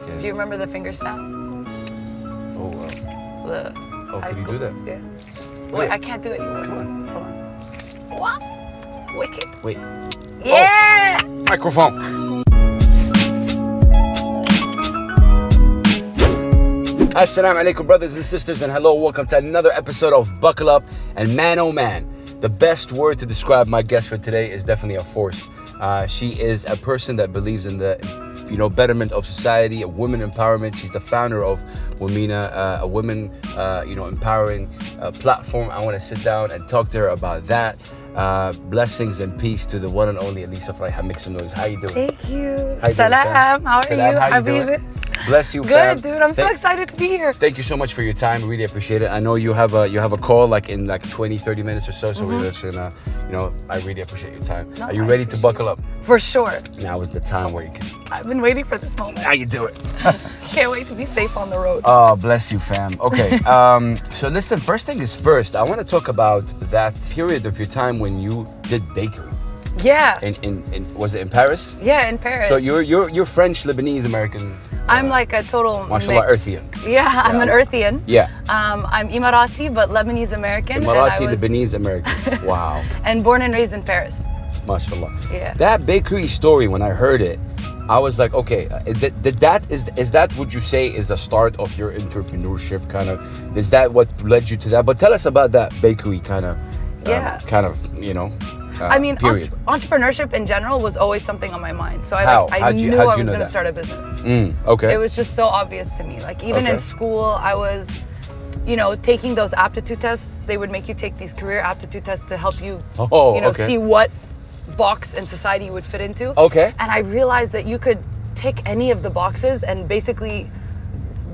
Yeah. Do you remember the finger snap? Oh, wow. Can you do that? Yeah. Wait, I can't do it anymore. Come on. Hold on. What? Wicked. Wait. Yeah! Oh, microphone. Assalamu alaikum, brothers and sisters, and hello, welcome to another episode of Buckle Up. And man, oh man, the best word to describe my guest for today is definitely a force. She is a person that believes in the, betterment of society, a women empowerment. She's the founder of Womena, a women, empowering platform. I want to sit down and talk to her about that. Blessings and peace to the one and only Elissa Freiha. Make some noise. How you doing? Thank you. Salam. How are you? How you doing? Bless you, fam. Good, dude. I'm so excited to be here. Thank you so much for your time. Really appreciate it. I know you have a call in 20-30 minutes or so. So we're just gonna, I really appreciate your time. No, are you ready to buckle up? For sure. Now is the time where you can. I've been waiting for this moment. How you do it? Can't wait to be safe on the road. Oh, bless you, fam. Okay. So listen, first thing is first. I want to talk about that period of your time when you did bakery. Yeah. In was it in Paris? Yeah, in Paris. So you're French, Lebanese, American. I'm like a total MashaAllah, mix. Earthian. Yeah, I'm an Earthian. Yeah. I'm Emirati, but Lebanese American. Emirati, Lebanese, American. Wow. And born and raised in Paris. MashaAllah. Yeah. That bakery story, when I heard it, I was like, okay, is that would you say is the start of your entrepreneurship kind of? Is that what led you to that? But tell us about that bakery kind of. I mean, period. Entrepreneurship in general was always something on my mind. So I knew I was going to start a business. Okay. It was just so obvious to me. Like even in school, I was, taking those aptitude tests. They would make you take these career aptitude tests to help you, see what box in society you would fit into. Okay. And I realized that you could tick any of the boxes and basically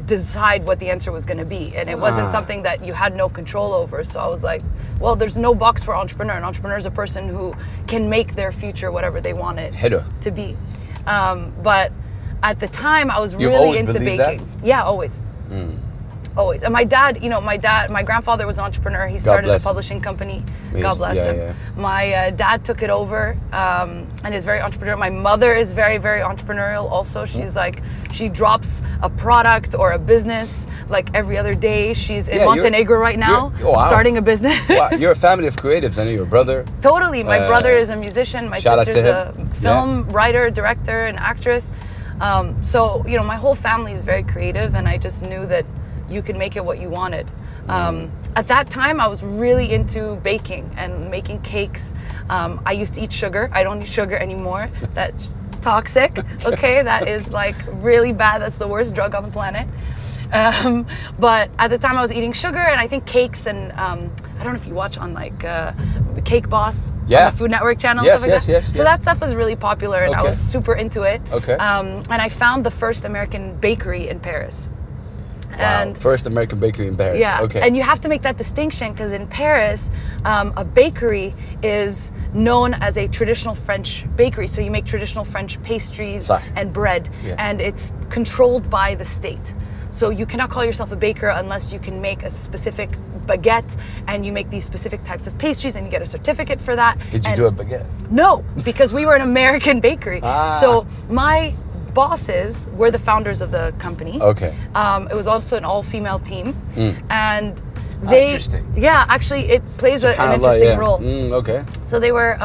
decide what the answer was going to be, and it wasn't something that you had no control over. So I was like, well, there's no box for entrepreneur. An entrepreneur is a person who can make their future whatever they want it to be. But at the time, I was really into baking. That? Yeah, always. Always. And my dad, my grandfather was an entrepreneur. He started a publishing company. God bless him. Yeah. My dad took it over and is very entrepreneurial. My mother is very, very entrepreneurial also. She's she drops a product or a business like every other day. She's in Montenegro right now, starting a business. Wow. You're a family of creatives. I know your brother. Totally. My brother is a musician. My sister's a film writer, director, and actress. So, my whole family is very creative, and I just knew that you could make it what you wanted. At that time, I was really into baking and making cakes. I used to eat sugar. I don't eat sugar anymore. That's toxic, okay? That is really bad. That's the worst drug on the planet. But at the time I was eating sugar, and I think cakes and, I don't know if you watch on Cake Boss on the Food Network channel. Yes, stuff like that. Yes. So that stuff was really popular, and I was super into it. Okay. And I found the first American bakery in Paris. Wow. And first American bakery in Paris. Yeah, okay. And you have to make that distinction because in Paris, a bakery is known as a traditional French bakery. So you make traditional French pastries and bread, and it's controlled by the state. So you cannot call yourself a baker unless you can make a specific baguette, and you make these specific types of pastries, and you get a certificate for that. Did you do a baguette? No, because we were an American bakery. So my bosses were the founders of the company. Okay. It was also an all-female team, and they. Interesting. Yeah, actually, it plays an interesting role. Okay. So they were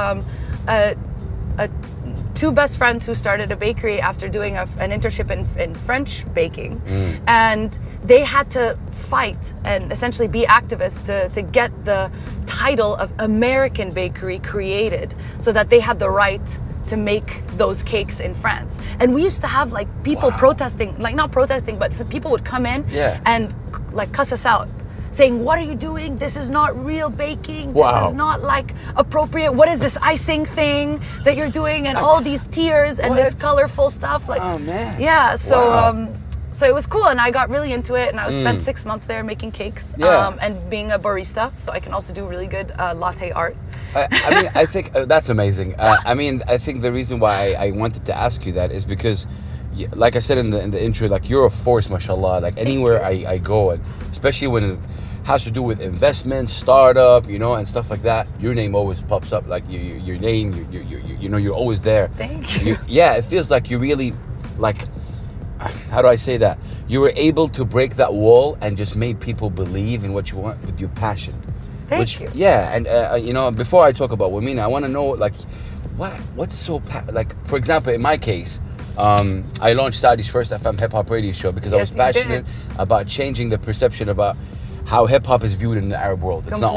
two best friends who started a bakery after doing an internship in French baking, and they had to fight and essentially be activists to get the title of American bakery created, so that they had the right to make those cakes in France. And we used to have people protesting, not protesting, but some people would come in and cuss us out, saying, what are you doing? This is not real baking. Wow. This is not appropriate. What is this icing thing that you're doing, and all these tiers and this colorful stuff? Oh man. Yeah, so so it was cool, and I got really into it, and I spent 6 months there making cakes and being a barista, so I can also do really good latte art. I think that's amazing. I think the reason why I wanted to ask you that is because, like I said in the intro, you're a force, mashallah. Anywhere I go, and especially when it has to do with investments, startup, and stuff like that, your name always pops up. Your name, you're always there. Thank you. Yeah, it feels like you really how do I say that? You were able to break that wall and just made people believe in what you want with your passion. Thank you. Yeah, and you know, before I talk about Womena, I want to know like, what's so like, for example, in my case, I launched Saudi's first FM hip hop radio show because I was passionate about changing the perception about how hip hop is viewed in the Arab world. It's not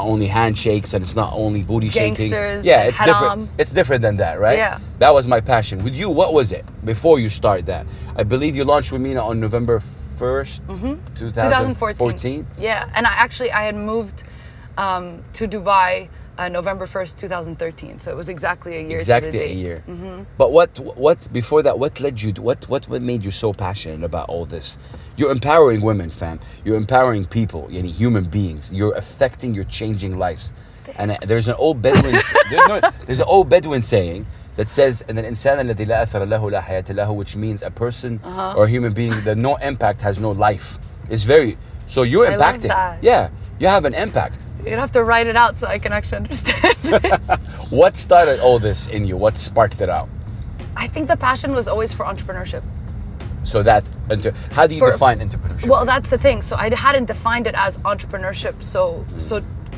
only handshakes and it's not only booty shaking. Yeah, it's different. It's different than that, right? Yeah. That was my passion. With you, what was it before you start that? I believe you launched Womena on November 1st, 2014. Yeah, and I had moved to Dubai November 1st, 2013. So it was exactly a year. Exactly a year. But what before that? What led you? What made you so passionate about all this? You're empowering women, fam. You're empowering people, human beings. You're affecting. You're changing lives. Thanks. And there's an old Bedouin. There's an old Bedouin saying that says, "And الإنسان الذي لا أثر له لا حياة له," which means a person or a human being that no impact has no life. It's very so you're impacting. Love that. Yeah, you have an impact. You'd have to write it out so I can actually understand. What started all this in you? What sparked it out? I think the passion was always for entrepreneurship. So that, how do you define entrepreneurship? Well, that's the thing. So I hadn't defined it as entrepreneurship so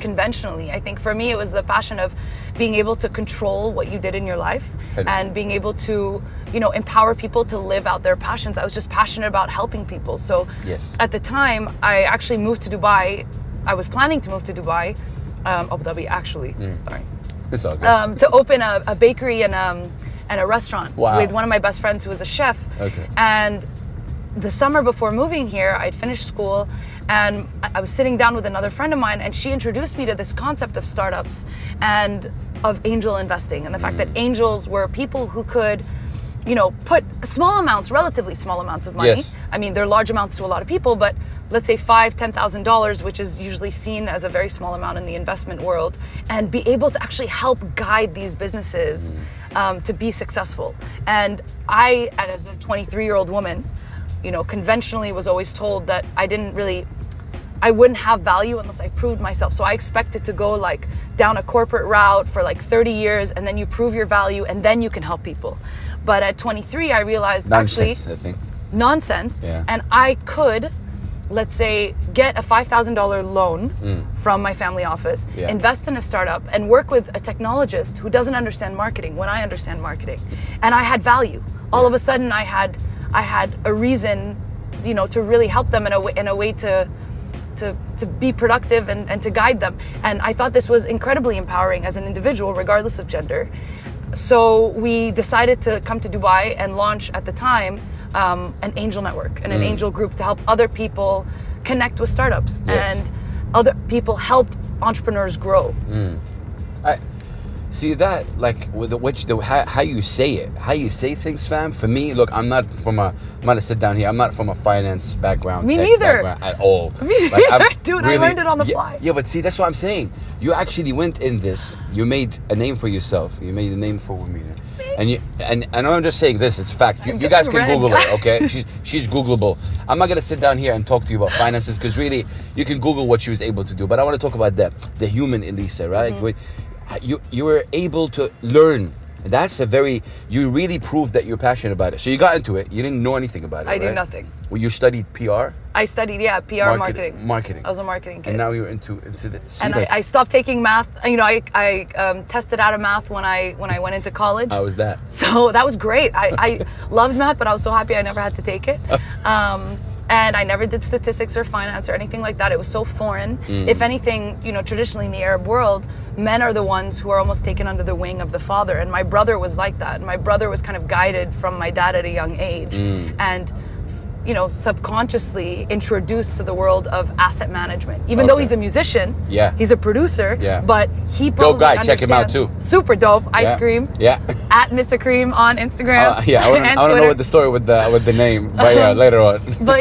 conventionally. I think for me it was the passion of being able to control what you did in your life and being able to, empower people to live out their passions. I was just passionate about helping people. So at the time, I actually moved to Dubai. I was planning to move to Dubai, Abu Dhabi actually, sorry. It's all good. To open a bakery and a restaurant with one of my best friends who was a chef. Okay. And the summer before moving here, I'd finished school and I was sitting down with another friend of mine and she introduced me to this concept of startups and of angel investing and the fact that angels were people who could put small amounts, relatively small amounts of money. Yes. I mean, they're large amounts to a lot of people, but let's say $5,000, $10,000, which is usually seen as a very small amount in the investment world, and be able to actually help guide these businesses to be successful. And I, as a 23-year-old woman, conventionally was always told that I wouldn't have value unless I proved myself. So I expected to go like down a corporate route for like 30 years and then you prove your value and then you can help people. But at 23, I realized nonsense, I think. Nonsense. Yeah. And I could, let's say, get a $5,000 loan from my family office, invest in a startup, and work with a technologist who doesn't understand marketing when I understand marketing. And I had value. All of a sudden, I had a reason, to really help them in a way to be productive and to guide them. And I thought this was incredibly empowering as an individual, regardless of gender. So we decided to come to Dubai and launch at the time an angel network and an angel group to help other people connect with startups and other people help entrepreneurs grow. I see that, like with how you say it, how you say things, fam. For me, look, I'm not gonna sit down here. I'm not from a finance background. Me neither. At all. Me neither, dude. I learned it on the fly. Yeah, but see, that's what I'm saying. You actually went in this. You made a name for yourself. You made a name for Womena. And I'm just saying this. It's fact. You guys can Google it, okay? She's Googleable. I'm not gonna sit down here and talk to you about finances because really, you can Google what she was able to do. But I want to talk about the human Elissa, right? You were able to learn. That's you really proved that you're passionate about it. So you got into it. You didn't know anything about it, I knew nothing. Well, you studied PR? I studied, PR marketing. Marketing. I was a marketing kid. And now you're into the... And I stopped taking math. I tested out of math when I went into college. How was that? So that was great. I loved math, but I was so happy I never had to take it. And I never did statistics or finance or anything like that. It was so foreign. If anything, traditionally in the Arab world, men are the ones who are almost taken under the wing of the father. And my brother was like that. My brother was kind of guided from my dad at a young age. And subconsciously introduced to the world of asset management. Even though he's a musician, he's a producer, but he probably dope guy, check him out too. Super dope, Ice Cream. At Mr. Cream on Instagram. I want to know what the story with the name, but later on. But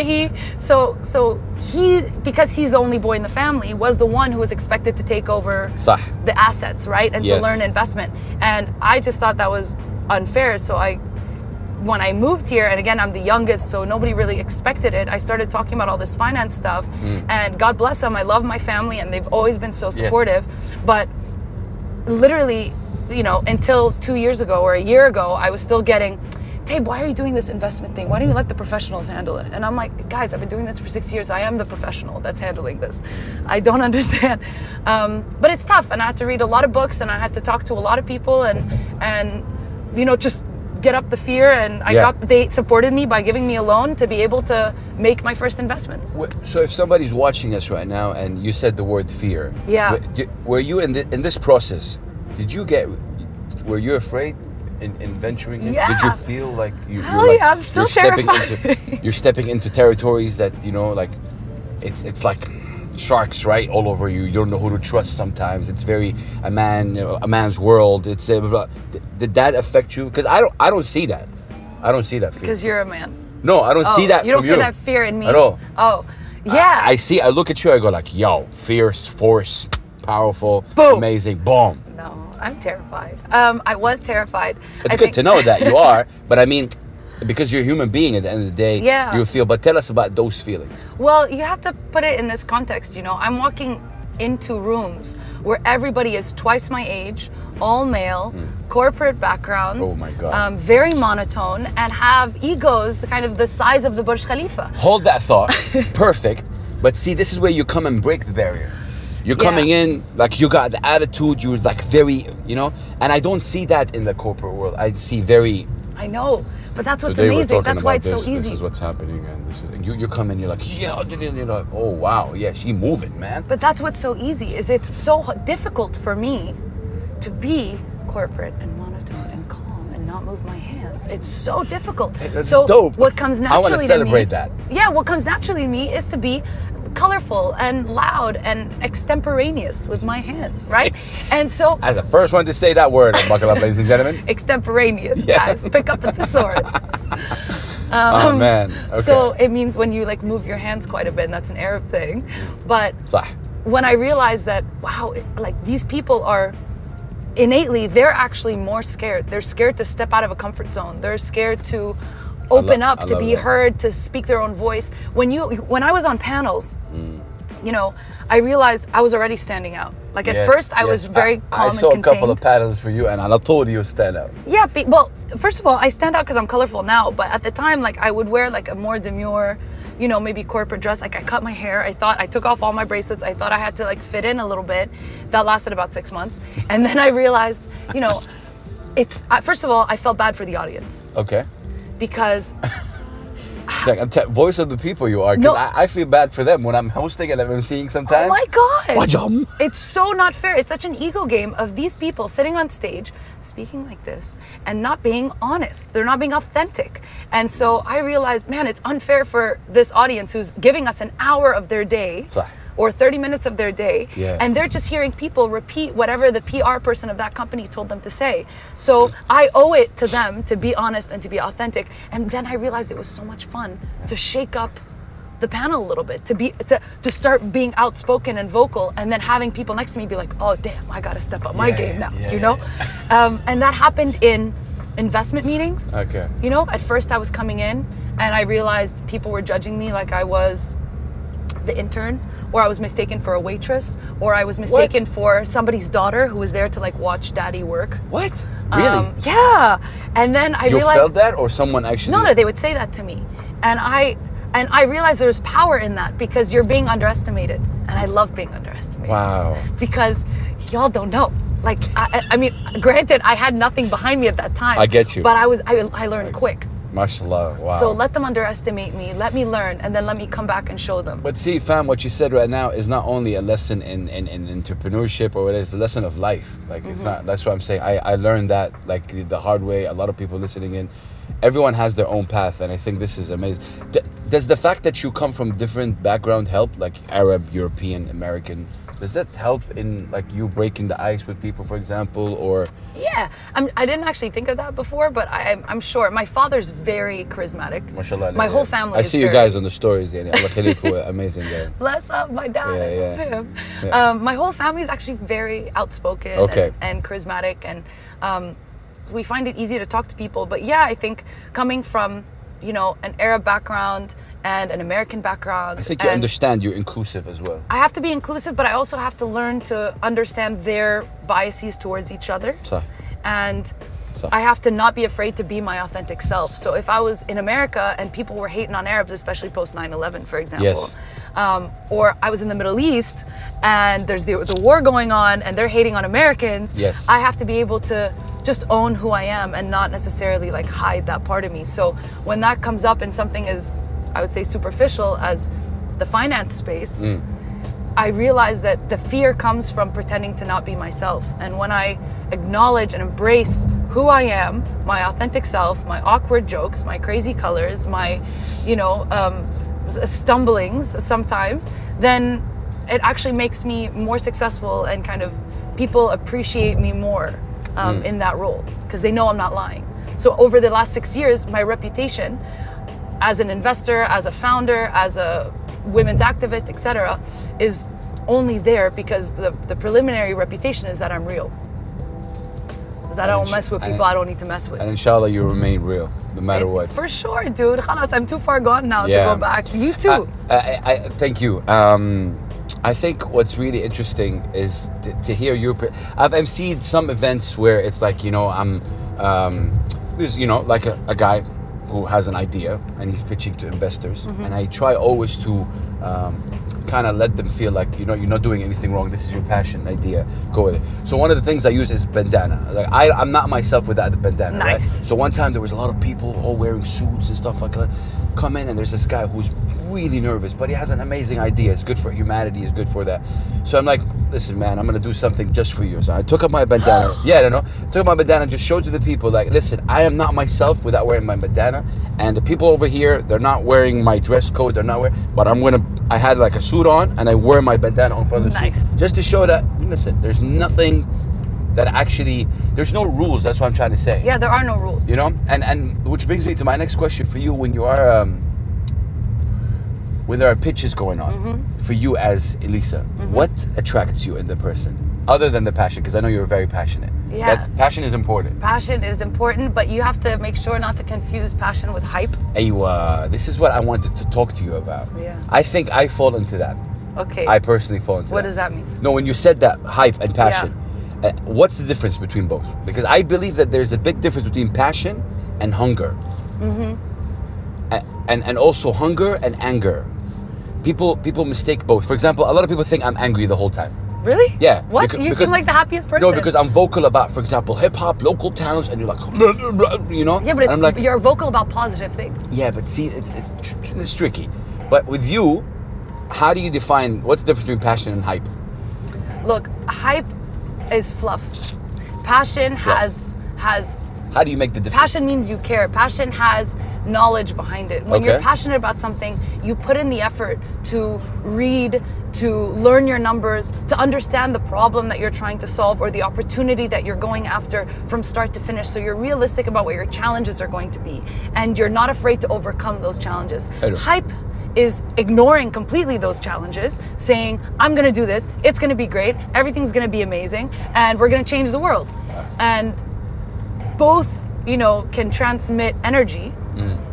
because he's the only boy in the family, was the one who was expected to take over the assets, right? And to learn investment. And I just thought that was unfair. So when I moved here, and again, I'm the youngest, so nobody really expected it, I started talking about all this finance stuff. And God bless them, I love my family and they've always been so supportive. But literally, until 2 years ago or a year ago, I was still getting Tabe, why are you doing this investment thing? Why don't you let the professionals handle it? And I'm like, guys, I've been doing this for 6 years. I am the professional that's handling this. I don't understand. But it's tough. And I had to read a lot of books and I had to talk to a lot of people and you know, just get up the fear. And they supported me by giving me a loan to be able to make my first investments. So if somebody's watching us right now and you said the word fear, were you in this process, were you afraid in venturing in? Yeah. Did you feel like I'm still terrified. You're stepping into territories that, you know, like it's like sharks right all over you. You don't know who to trust sometimes. It's very a man's world. It's did that affect you? Because I don't see that. I don't see that fear. Because you're a man. No, I don't see that. You don't feel that fear in me at all. Oh, yeah. I look at you. I go like, yo, fierce, force, powerful, boom, amazing, boom. No, I'm terrified. I was terrified. It's good to know that you are, but I mean, because you're a human being at the end of the day, you feel. But tell us about those feelings. Well, you have to put it in this context. You know, I'm walking into rooms where everybody is twice my age, all male, corporate backgrounds. Oh my God. Very monotone and have egos kind of the size of the Burj Khalifa. Hold that thought. Perfect. But see, this is where you come and break the barrier. You're coming in, like you got the attitude, you're like very, you know, and I don't see that in the corporate world. I see very... I know, but that's what's amazing. That's why it's so easy. This is what's happening, and this is, you come in, you're like, yeah, you're like, oh wow, yeah, she moving, man. But that's what's so easy, is it's so difficult for me to be corporate and monotone and calm and not move my hands. It's so difficult. Hey, that's so dope. What comes naturally I want to celebrate that. Yeah, what comes naturally to me is to be colorful and loud and extemporaneous with my hands, right? And so... As the first one to say that word, buckle up, ladies and gentlemen. Extemporaneous, guys. Pick up the thesaurus. Oh, man. Okay. So it means when you like move your hands quite a bit, and that's an Arab thing. But when I realized that, wow, like these people are... innately, they're actually more scared. They're scared to step out of a comfort zone. They're scared to open up, to be heard, to speak their own voice. When I was on panels, you know, I realized I was already standing out. Like at first, I was very calm and contained. I saw a couple of panels for you, and I told you stand out. Yeah, well, first of all, I stand out because I'm colorful now. But at the time, like I would wear like a more demure, you know, maybe corporate dress. Like I cut my hair. I took off all my bracelets. I thought I had to like fit in a little bit. That lasted about 6 months, and then I realized, you know, first of all, I felt bad for the audience. Okay. Because like voice of the people you are. Because I feel bad for them when I'm hosting and I'm seeing sometimes. Oh my God! Wajam. It's so not fair. It's such an ego game of these people sitting on stage, speaking like this, and not being honest. They're not being authentic. And so I realized, man, it's unfair for this audience who's giving us an hour of their day. Or 30 minutes of their day, and they're just hearing people repeat whatever the PR person of that company told them to say. So I owe it to them to be honest and to be authentic. And then I realized it was so much fun to shake up the panel a little bit, to start being outspoken and vocal, and then having people next to me be like, oh damn, I gotta step up my game now, you know? And that happened in investment meetings. Okay. You know, at first I was coming in and I realized people were judging me like I was the intern, or I was mistaken for a waitress, or I was mistaken for somebody's daughter who was there to like watch daddy work. What? Really? Yeah. And then I realized... You felt that, or someone actually... No, they would say that to me. And I realized there's power in that because you're being underestimated. And I love being underestimated. Wow. Because y'all don't know. Like, I mean, granted, I had nothing behind me at that time. I get you. But I learned quick. Mashallah, wow. So let them underestimate me, let me learn, and then let me come back and show them. But see, fam, what you said right now is not only a lesson in entrepreneurship, or it's a lesson of life. Like, it's not, that's what I'm saying. I learned that, like, the hard way. A lot of people listening in, everyone has their own path, and I think this is amazing. Does the fact that you come from different background help, like Arab, European, American, does that help in like you breaking the ice with people, for example, or? Yeah, I didn't actually think of that before, but I'm sure. My father's very charismatic. MashaAllah. My whole family. I see you guys on the stories. Amazing guy. Bless up my dad. I love him. My whole family is actually very outspoken and charismatic, and we find it easy to talk to people. But yeah, I think coming from, you know, an Arab background and an American background. I think you understand you're inclusive as well. I have to be inclusive, but I also have to learn to understand their biases towards each other. And I have to not be afraid to be my authentic self. So if I was in America and people were hating on Arabs, especially post 9/11, for example, or I was in the Middle East and there's the war going on and they're hating on Americans, I have to be able to just own who I am and not necessarily like hide that part of me. So when that comes up in something as, I would say, superficial as the finance space, I realize that the fear comes from pretending to not be myself. And when I acknowledge and embrace who I am, my authentic self, my awkward jokes, my crazy colors, my, you know, stumblings sometimes, then it actually makes me more successful and kind of people appreciate me more in that role because they know I'm not lying. So over the last 6 years, my reputation as an investor, as a founder, as a women's activist, etc., is only there because the preliminary reputation is that I'm real. Because I don't mess with people I don't need to mess with. And inshallah, you remain real, no matter what. For sure, dude. Khalas, I'm too far gone now to go back. You too. Thank you. I think what's really interesting is to hear your... I've emceed some events where it's like, you know, there's, you know, like a guy who has an idea and he's pitching to investors, and I try always to kind of let them feel like, you know, you're not doing anything wrong. This is your passion, idea, go with it. So one of the things I use is bandana. Like I'm not myself without the bandana. Nice. Right? So one time there was a lot of people all wearing suits and stuff like that. Come in and there's this guy who's really nervous, but he has an amazing idea. It's good for humanity. It's good for that. So I'm like, listen, man, I'm gonna do something just for you. So I took up my bandana. I took up my bandana and just showed to the people, like, listen, I am not myself without wearing my bandana. And the people over here, they're not wearing my dress code. They're not wearing, but I had like a suit on and I wear my bandana on front of the suit, just to show that, listen, there's nothing that actually, there's no rules. That's what I'm trying to say. Yeah, there are no rules. You know, and which brings me to my next question for you. When you are when there are pitches going on for you as Elissa, what attracts you in the person other than the passion? Because I know you're very passionate. Yeah, passion is important. Passion is important, but you have to make sure not to confuse passion with hype. Aywa, this is what I wanted to talk to you about. Yeah, I think I fall into that. Okay. I personally fall into that. What does that mean? No, when you said that, hype and passion, what's the difference between both? Because I believe that there's a big difference between passion and hunger. And also hunger and anger. People mistake both. For example, a lot of people think I'm angry the whole time. Really? Yeah. What? You seem like the happiest person. No, because I'm vocal about, for example, hip-hop, local towns, and you're like, you know? Yeah, but like, you're vocal about positive things. Yeah, but see, it's tricky. But with you, how do you define, what's the difference between passion and hype? Look, hype is fluff. Passion has... How do you make the difference? Passion means you care. Passion has knowledge behind it. When you're passionate about something, you put in the effort to read, to learn your numbers, to understand the problem that you're trying to solve or the opportunity that you're going after from start to finish. So you're realistic about what your challenges are going to be, and you're not afraid to overcome those challenges. Hype is ignoring completely those challenges, saying, I'm gonna do this, it's gonna be great, everything's gonna be amazing, and we're gonna change the world. And both, you know, can transmit energy,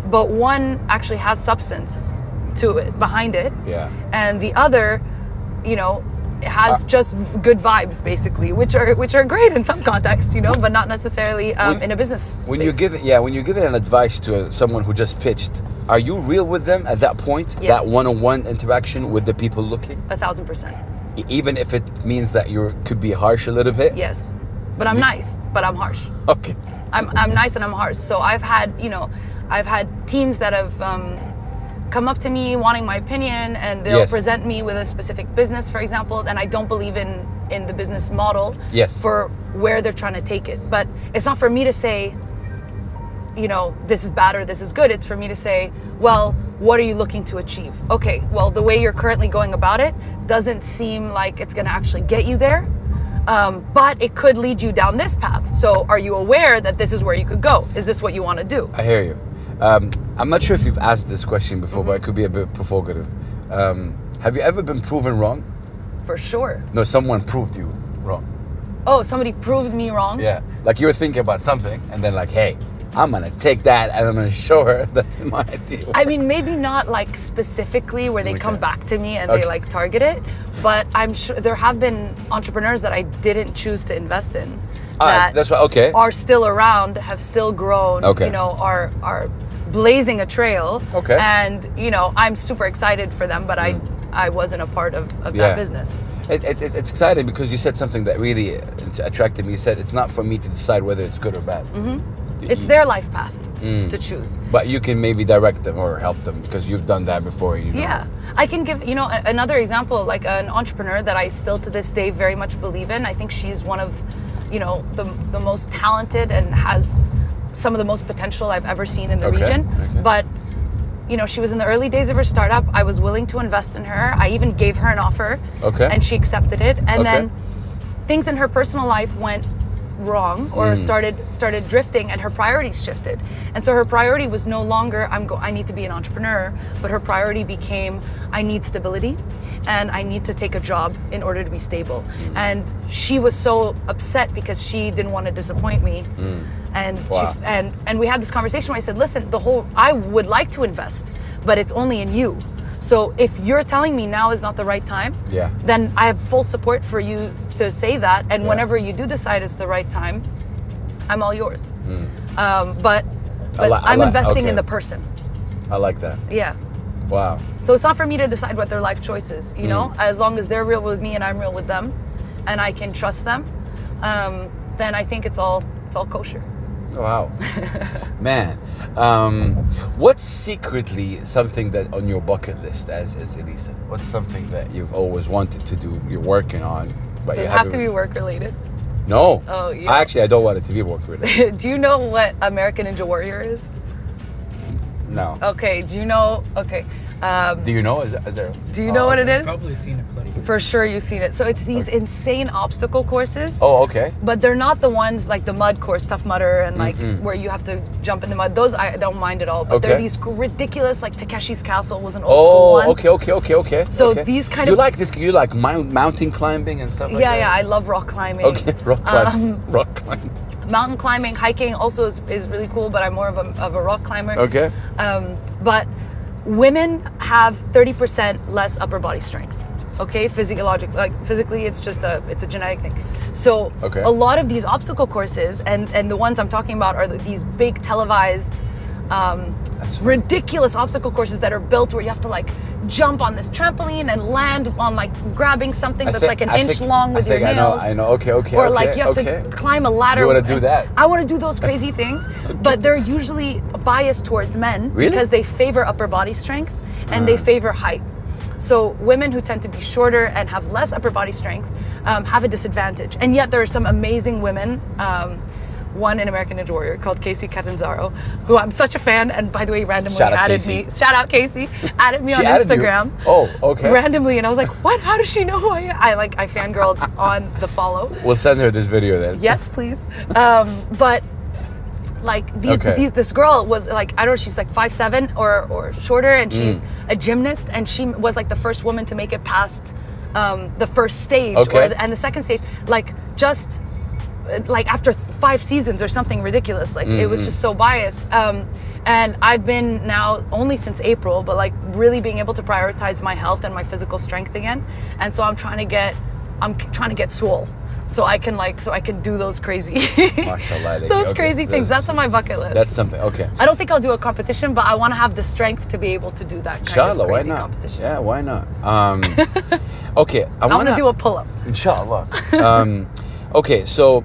but one actually has substance to it, behind it. Yeah. And the other, you know, has just good vibes, basically, which are great in some contexts, you know, but not necessarily in a business space. When you give an advice to someone who just pitched, are you real with them at that point? Yes. That one-on-one interaction with the people looking? 1000%. Even if it means that you could be harsh a little bit? Yes. But I'm nice, but I'm harsh. Okay. I'm nice and I'm harsh. So I've had teams that have come up to me wanting my opinion, and they'll present me with a specific business, for example, and I don't believe in the business model for where they're trying to take it. But it's not for me to say, you know, this is bad or this is good. It's for me to say, well, what are you looking to achieve? Okay, well, the way you're currently going about it doesn't seem like it's going to actually get you there. But it could lead you down this path. So are you aware that this is where you could go? Is this what you want to do? I hear you. I'm not sure if you've asked this question before, but it could be a bit provocative. Have you ever been proven wrong? For sure. No, someone proved you wrong. Oh, somebody proved me wrong? Yeah. Like you were thinking about something and then like, hey, I'm going to take that and I'm going to show her that my idea works. I mean, maybe not like specifically where they come back to me and they like target it, but I'm sure there have been entrepreneurs that I didn't choose to invest in. that's right. Okay. are still around, have still grown, Okay. you know, are blazing a trail. Okay. And, you know, I'm super excited for them, but I wasn't a part of that business. It's exciting because you said something that really attracted me. You said it's not for me to decide whether it's good or bad. It's their life path to choose. But you can maybe direct them or help them because you've done that before. You know? Yeah. I can give, you know, another example, like an entrepreneur that I still to this day very much believe in. I think she's one of, you know, the most talented and has some of the most potential I've ever seen in the region. Okay. But, you know, she was in the early days of her startup. I was willing to invest in her. I even gave her an offer. Okay. And she accepted it. And then things in her personal life went wrong or started drifting, and her priorities shifted. And so her priority was no longer I need to be an entrepreneur, but her priority became I need stability and I need to take a job in order to be stable. And she was so upset because she didn't want to disappoint me. And and we had this conversation where I said, listen, I would like to invest, but it's only in you. So if you're telling me now is not the right time, then I have full support for you to say that. And whenever you do decide it's the right time, I'm all yours. But I'm investing in the person. I like that. Yeah. Wow. So it's not for me to decide what their life choice is, you know? As long as they're real with me and I'm real with them and I can trust them, then I think it's all kosher. Wow. Man. What's secretly something that on your bucket list as Elissa? What's something that you've always wanted to do, you're working on, but Does it have to be work related? No. Oh, yeah. Actually, I don't want it to be work related. Do you know what American Ninja Warrior is? No. Okay, do you know? Okay. Do you know? Azarel? Do you know what it is? I've probably seen it plenty. For sure you've seen it. So it's these insane obstacle courses. Oh, okay. But they're not the ones like the mud course, Tough Mudder, and like where you have to jump in the mud. Those I don't mind at all. But they're these ridiculous, like Takeshi's Castle was an old school one. Okay. So these kind of... You like this, you like mountain climbing and stuff like that? Yeah, I love rock climbing. Okay, rock climbing. Mountain climbing, hiking also is really cool, but I'm more of a rock climber. Okay. But women have 30% less upper body strength. Okay, physically, it's just it's a genetic thing. So a lot of these obstacle courses, and the ones I'm talking about are these big televised, ridiculous obstacle courses that are built where you have to like jump on this trampoline and land on like grabbing something that's like an inch long with your nails. I know. Okay. Or like you have to climb a ladder. You want to do that? I want to do those crazy things, but they're usually biased towards men because they favor upper body strength and they favor height. So women who tend to be shorter and have less upper body strength have a disadvantage. And yet there are some amazing women. One in American Ninja Warrior called Casey Catanzaro, who I'm such a fan, and by the way, randomly added me. Shout out Casey, added me on Instagram. Oh, okay. Randomly, and I was like, what? How does she know who I am? I fangirled on the follow. We'll send her this video then. Yes, please. But like this girl was like, I don't know, she's like 5'7" or shorter, and she's a gymnast, and she was like the first woman to make it past the first stage and the second stage, like just like after 5 seasons or something ridiculous. Like it was just so biased. And I've been now only since April, but like really being able to prioritize my health and my physical strength again. And so I'm trying to get swole. So I can do those crazy those crazy things. That's on my bucket list. That's something. Okay. I don't think I'll do a competition, but I want to have the strength to be able to do that kind of crazy competition. Yeah, why not? Okay, I want to do a pull-up. Inshallah. Okay, so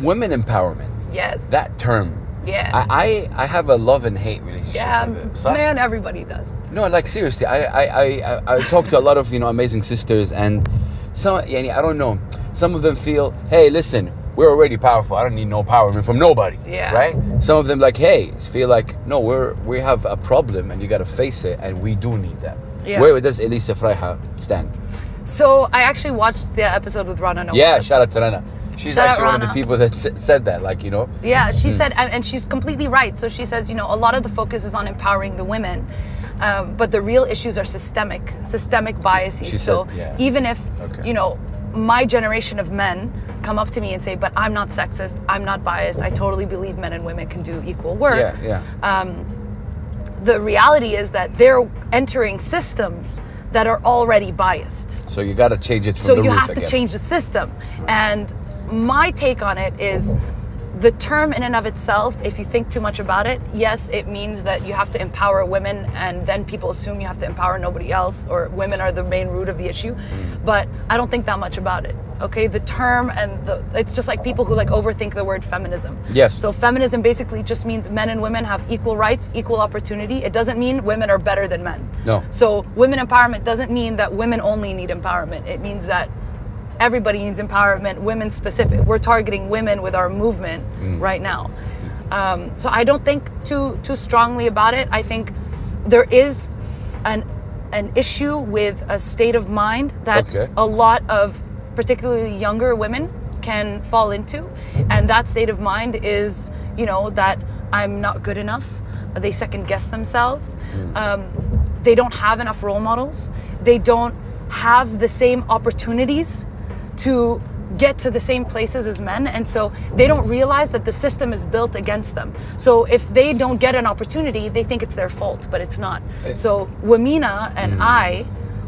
women empowerment. Yes. That term. Yeah. I have a love and hate relationship with it. So man, everybody does. No, like seriously, I talk to a lot of amazing sisters, and some I don't know. Some of them feel, hey, listen, we're already powerful. I don't need no empowerment from nobody. Yeah. Right? Some of them feel like, no, we have a problem and you got to face it, and we do need that. Yeah. Where does Elissa Freiha stand? So I actually watched the episode with Rana. Yeah, shout out to Rana. She's actually one of the people that said that, Yeah, she said, and she's completely right. So she says, a lot of the focus is on empowering the women, but the real issues are systemic biases. Even if, my generation of men come up to me and say, but I'm not sexist, I'm not biased, I totally believe men and women can do equal work. The reality is that they're entering systems that are already biased. So you got to change it from the root. So you have to change the system. And my take on it is, the term in and of itself, if you think too much about it, yes, it means that you have to empower women, and then people assume you have to empower nobody else, or women are the main root of the issue. But I don't think that much about it. Okay, the term it's just like people who like overthink the word feminism. Yes. So feminism basically just means men and women have equal rights, equal opportunity. It doesn't mean women are better than men. No. So women empowerment doesn't mean that women only need empowerment. It means that everybody needs empowerment, women specific. We're targeting women with our movement right now. So I don't think too strongly about it. I think there is an issue with a state of mind that a lot of particularly younger women can fall into. And that state of mind is, you know, that I'm not good enough. They second guess themselves. They don't have enough role models. They don't have the same opportunities to get to the same places as men, and so they don't realize that the system is built against them. So if they don't get an opportunity, they think it's their fault, but it's not. So Womena and I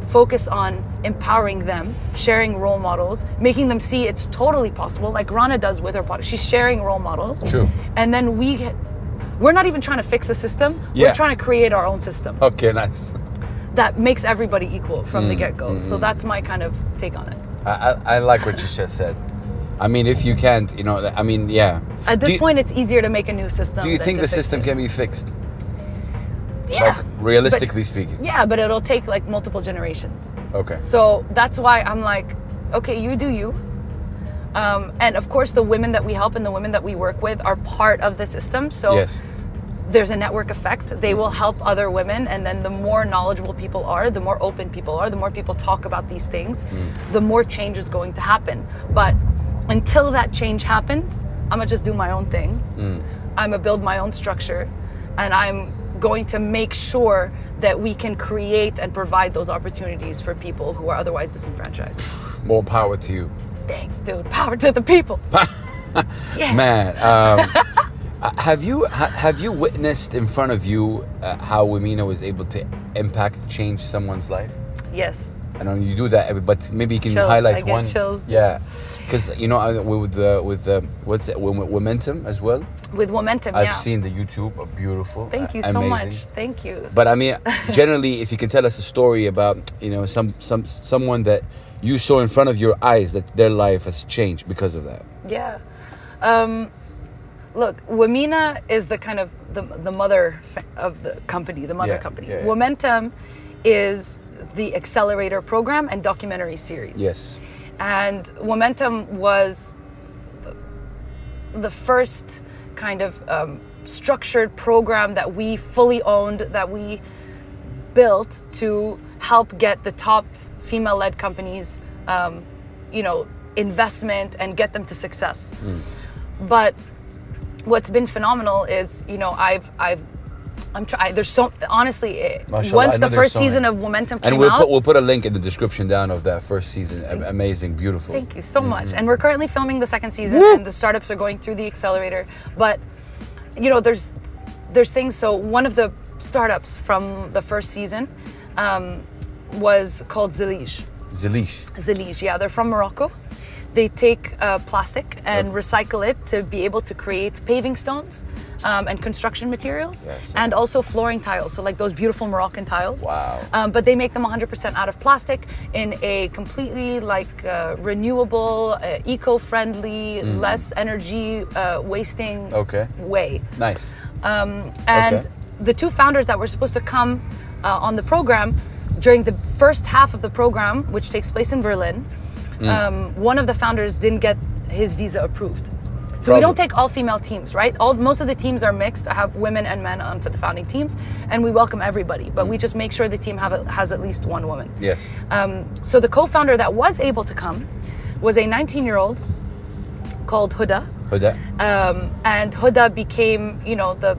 focus on empowering them, sharing role models, making them see it's totally possible, like Rana does with her podcast. She's sharing role models. True. And then we're not even trying to fix the system. We're trying to create our own system. Okay, nice. That makes everybody equal from the get-go. So that's my kind of take on it. I like what you just said. I mean, if you can't, you know, I mean, yeah. At this point, it's easier to make a new system. Do you think the system can be fixed? Yeah. Like, realistically speaking. Yeah, but it'll take like multiple generations. Okay. So that's why I'm like, okay, you do you. And of course, the women that we help and the women that we work with are part of the system. So there's a network effect. They will help other women, and then the more knowledgeable people are, the more open people are, the more people talk about these things, the more change is going to happen. But until that change happens, I'm gonna just do my own thing. I'm gonna build my own structure, and I'm going to make sure that we can create and provide those opportunities for people who are otherwise disenfranchised. More power to you. Thanks, dude. Power to the people. Man, have you witnessed in front of you how Womena was able to change someone's life? Yes. I know you do that, but maybe you can chills. highlight I get one. Chills. Yeah, because you know with what's it, Momentum as well. With Momentum, I've seen the YouTube, beautiful. Thank you so much. Thank you. But I mean, generally, if you can tell us a story about, you know, someone that you saw in front of your eyes that their life has changed because of that. Yeah. Look, Womena is the kind of the mother of the company, the mother company. Yeah. Momentum is the accelerator program and documentary series. Yes. And Momentum was the first kind of structured program that we fully owned, that we built to help get the top female-led companies, you know, investment and get them to success. But what's been phenomenal is, you know, there's so, honestly, once the first season of Momentum came out. We'll put a link in the description down of that first season. Amazing, beautiful. Thank you so much. And we're currently filming the second season, and the startups are going through the accelerator. But, you know, there's things, so one of the startups from the first season was called Zelige. Zelige, yeah, they're from Morocco. They take plastic and recycle it to be able to create paving stones and construction materials, and also flooring tiles, so like those beautiful Moroccan tiles. Wow. But they make them 100% out of plastic in a completely like renewable, eco-friendly, less energy wasting way. Nice. And the two founders that were supposed to come on the program, during the first half of the program, which takes place in Berlin, one of the founders didn't get his visa approved. So we don't take all female teams, right? Most of the teams are mixed. I have women and men on for the founding teams, and we welcome everybody, but we just make sure the team has at least one woman. Yes. So the co-founder that was able to come was a 19-year-old called Huda. And Huda became, you know, the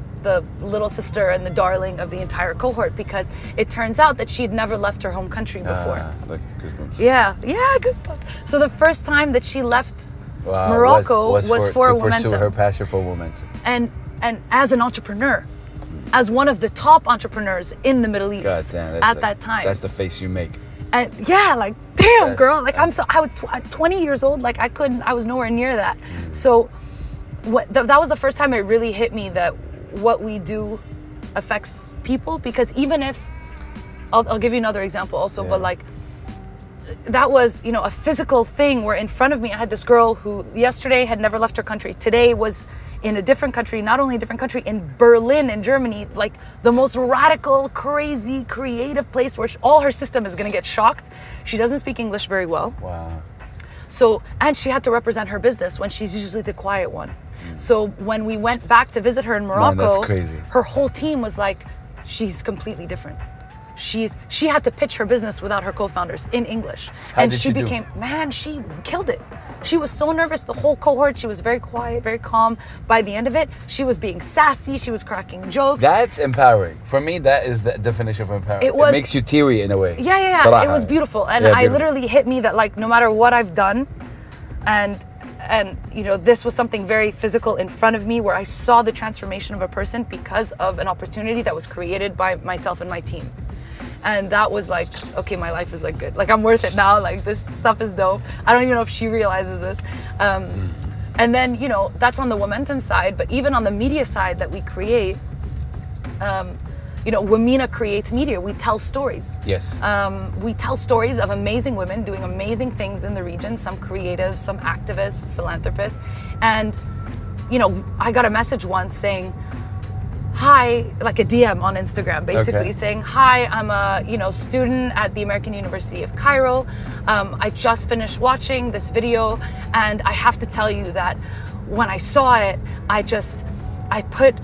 little sister and the darling of the entire cohort, because it turns out that she'd never left her home country before. Like goosebumps. Yeah, goosebumps. So the first time that she left Morocco was for Momentum. To pursue her passion for Momentum. And as an entrepreneur, as one of the top entrepreneurs in the Middle East at that time. That's the face you make. And yeah, like, damn, girl. Like, I was at 20 years old. Like, I was nowhere near that. So that was the first time it really hit me that what we do affects people. Because even if, I'll give you another example also, but like, that was, you know, a physical thing where in front of me I had this girl who yesterday had never left her country. Today was in a different country, not only a different country, in Berlin, in Germany, like the most radical, crazy, creative place where all her system is going to get shocked. She doesn't speak English very well. Wow. So, and she had to represent her business when she's usually the quiet one. So when we went back to visit her in Morocco, Man, that's crazy. Her whole team was like, she's completely different. She had to pitch her business without her co-founders in English. And she became, man, she killed it. She was so nervous, the whole cohort. She was very quiet, very calm. By the end of it, she was being sassy. She was cracking jokes. That's empowering. For me, that is the definition of empowering. It makes you teary in a way. Yeah. Salaha. It was beautiful. And I literally hit me that, like, no matter what I've done, and you know, this was something very physical in front of me where I saw the transformation of a person because of an opportunity that was created by myself and my team. And that was like, okay, my life is like good. Like, I'm worth it now. Like, this stuff is dope. I don't even know if she realizes this. And then, you know, that's on the Momentum side, but even on the media side that we create, you know, Womena creates media. We tell stories. Yes. We tell stories of amazing women doing amazing things in the region, some creatives, some activists, philanthropists. And, you know, I got a message once saying, hi, like a DM on Instagram, basically saying, hi, I'm a, you know, student at the American University of Cairo. I just finished watching this video, and I have to tell you that when I saw it, I put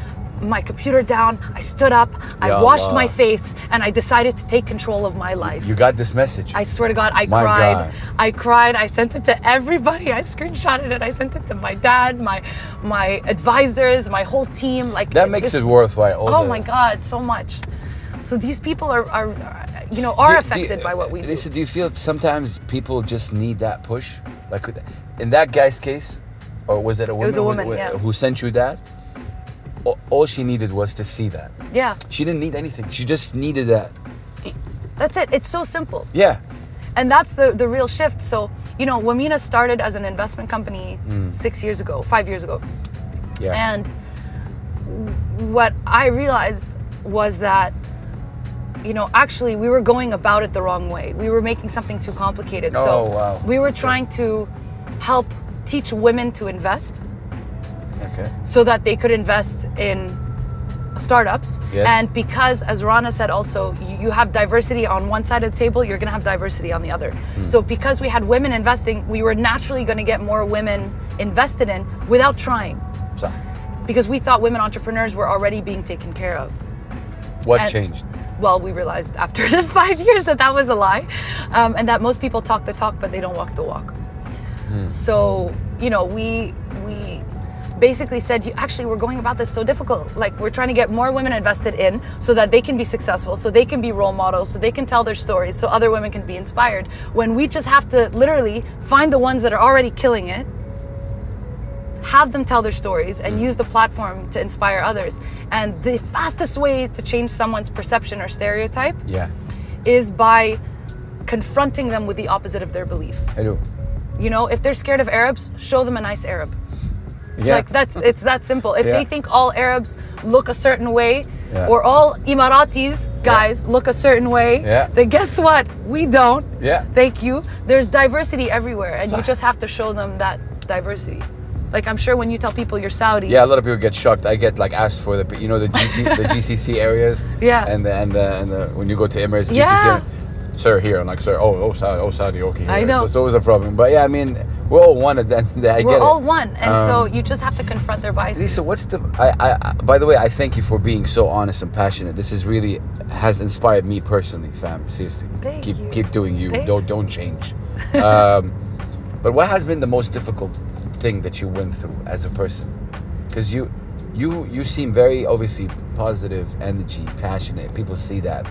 my computer down, I stood up, I washed my face, and I decided to take control of my life. You got this message. I swear to God, I cried. I cried. I sent it to everybody. I screenshotted it. I sent it to my dad, my advisors, my whole team. Like, that makes it worthwhile. Oh my God, so much. So these people are you know, are affected by what we do. Elissa, do you feel sometimes people just need that push? Like in that guy's case, or was it a woman? It was a woman, who sent you that? All she needed was to see that. Yeah. She didn't need anything. She just needed that. That's it. It's so simple. Yeah. And that's the real shift. So, you know, Womena started as an investment company 5 years ago. Yeah. And what I realized was that, you know, actually we were going about it the wrong way. We were making something too complicated. So we were trying to help teach women to invest. So that they could invest in startups. Yes. And because, as Rana said also, you have diversity on one side of the table, you're going to have diversity on the other. So because we had women investing, we were naturally going to get more women invested in without trying. Because we thought women entrepreneurs were already being taken care of. What changed? Well, we realized after the 5 years that was a lie, and that most people talk the talk, but they don't walk the walk. So, you know, we basically said, actually, we're going about this so difficult. Like, we're trying to get more women invested in so that they can be successful, so they can be role models, so they can tell their stories, so other women can be inspired. When we just have to literally find the ones that are already killing it, have them tell their stories, and use the platform to inspire others. And the fastest way to change someone's perception or stereotype is by confronting them with the opposite of their belief. I do. You know, if they're scared of Arabs, show them a nice Arab. Like, it's that simple. If they think all Arabs look a certain way, or all Emiratis guys look a certain way, then guess what? We don't. Thank you. There's diversity everywhere, and you just have to show them that diversity. Like, I'm sure when you tell people you're Saudi. Yeah, a lot of people get shocked. I get like asked for the, you know, the GCC areas. And the when you go to Emirates, GCC. Sir, here. I'm like, sir, Saudi, okay. I know. So it's always a problem. But yeah, I mean, we're all one. We're all one. And so you just have to confront their biases. Lisa, what's the, by the way, I thank you for being so honest and passionate. This is really, has inspired me personally, fam. Seriously. Keep doing you. Thanks. Don't change. But what has been the most difficult thing that you went through as a person? Because you seem very, obviously, positive, energy, passionate. People see that.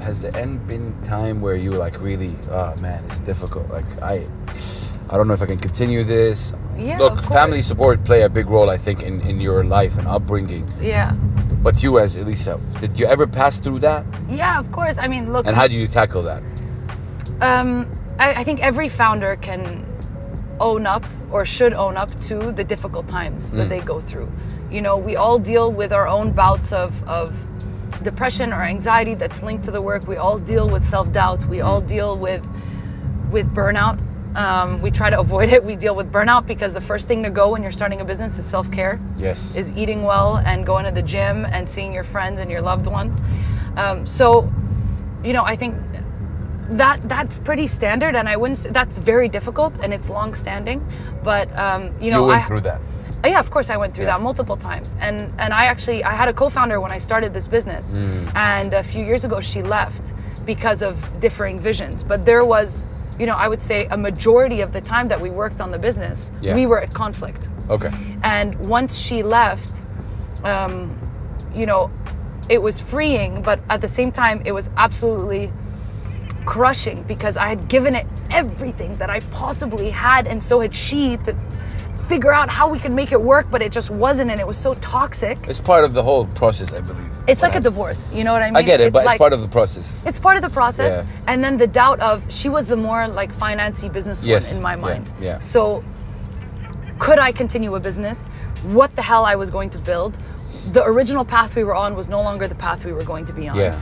Has there been time where you like really, oh man, it's difficult. Like I don't know if I can continue this. Yeah, look, family support play a big role, I think, in your life and upbringing. Yeah. But you as Elissa, did you ever pass through that? Yeah, of course. I mean, look. And how do you tackle that? I think every founder can own up or should own up to the difficult times that they go through. You know, we all deal with our own bouts of depression or anxiety that's linked to the work. We all deal with self-doubt. We all deal with burnout. We try to avoid it. We deal with burnout because the first thing to go when you're starting a business is self-care. Yes. Is eating well and going to the gym and seeing your friends and your loved ones. So, you know, I think that's pretty standard, and I wouldn't say that's very difficult, and it's long-standing. But you know, you went through that. Yeah, of course I went through that multiple times. And I had a co-founder when I started this business, and a few years ago she left because of differing visions. But there was, you know, I would say a majority of the time that we worked on the business, we were at conflict. Okay. And once she left, you know, it was freeing, but at the same time it was absolutely crushing because I had given it everything that I possibly had, and so had she, to figure out how we could make it work, but it just wasn't, and it was so toxic. It's part of the whole process, I believe. It's like a divorce, you know what I mean? I get it, but like, it's part of the process. It's part of the process, and then the doubt of, she was the more like financy business one in my mind. Yeah. So could I continue a business? What the hell I was going to build? The original path we were on was no longer the path we were going to be on. Yeah.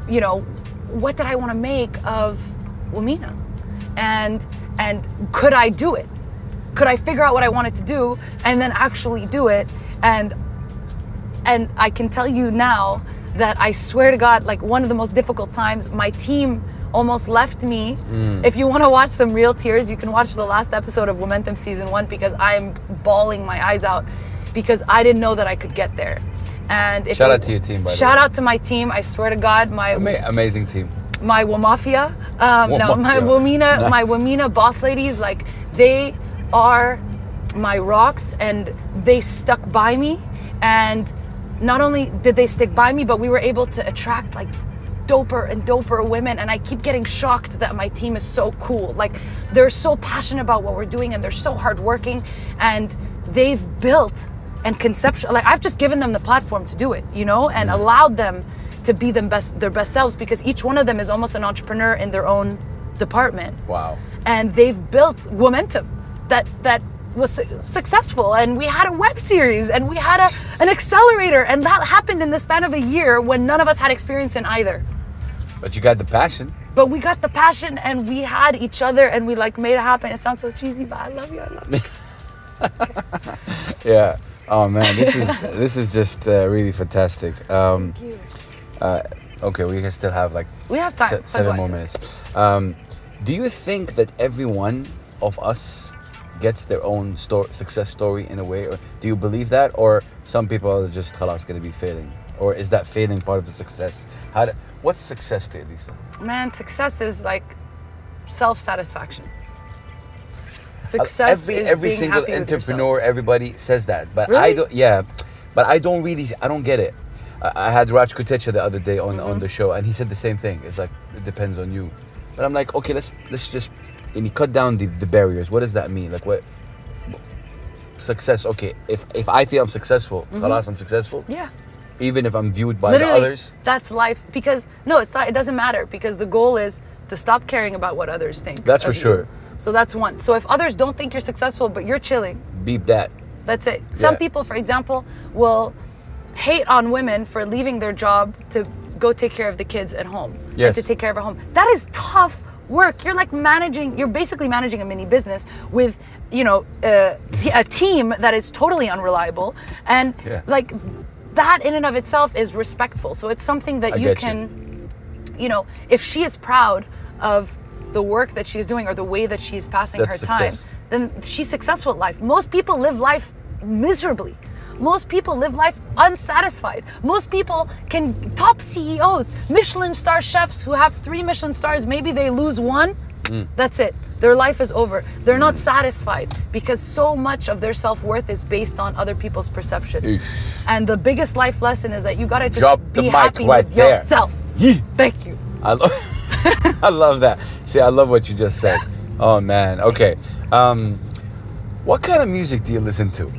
You know, what did I want to make of Womena? And could I do it? Could I figure out what I wanted to do and then actually do it? And I can tell you now that I swear to God, like one of the most difficult times, my team almost left me. If you want to watch some real tears, you can watch the last episode of Momentum Season 1 because I am bawling my eyes out because I didn't know that I could get there. And shout out to your team, by the way. Shout out to my team. I swear to God, my amazing team. My Womafia, Womena, my Womena boss ladies, like they are my rocks, and they stuck by me. And not only did they stick by me, but we were able to attract like doper and doper women. And I keep getting shocked that my team is so cool. Like they're so passionate about what we're doing, and they're so hardworking, and they've built and conceptual. Like I've just given them the platform to do it, you know, and allowed them to be their best selves, because each one of them is almost an entrepreneur in their own department. Wow. And they've built Momentum that was successful, and we had a web series, and we had an accelerator, and that happened in the span of a year when none of us had experience in either. But you got the passion. But we got the passion, and we had each other, and we like made it happen. It sounds so cheesy, but I love you. I love you. Yeah. Oh man, this is just really fantastic. Thank you. Okay, we can still have like we have time. 7 more minutes. Do you think that every one of us gets their own success story in a way, or do you believe that, or some people are just khalas going to be failing, or is that failing part of the success? What's success to you, Elissa? Man, success is like self-satisfaction. Success every single entrepreneur, everybody says that, but really? I don't. Yeah, but I don't get it. I had Raj Kutecha the other day on the show, and he said the same thing. It's like, it depends on you. But I'm like, okay, let's just, and he cut down the barriers. What does that mean? Like, what success? Okay, if I feel I'm successful, khalas, I'm successful. Yeah. Even if I'm viewed by literally, the others. That's life. Because no, it's not. It doesn't matter, because the goal is to stop caring about what others think. That's for sure. So that's one. So if others don't think you're successful, but you're chilling, beep that. That's it. Some people, for example, will hate on women for leaving their job to go take care of the kids at home and to take care of a home. That is tough work. You're like you're basically managing a mini business with, you know, a team that is totally unreliable, and like that in and of itself is respectful. So it's something that you can, you know, if she is proud of the work that she's doing or the way that she's passing her time, then she's successful at life. Most people live life miserably. Most people live life unsatisfied. Most people top CEOs, Michelin star chefs who have 3 Michelin stars, maybe they lose 1, that's it. Their life is over. They're not satisfied because so much of their self-worth is based on other people's perceptions. And the biggest life lesson is that you gotta just be happy with yourself. Thank you. I love that. See, I love what you just said. Oh man, okay. What kind of music do you listen to?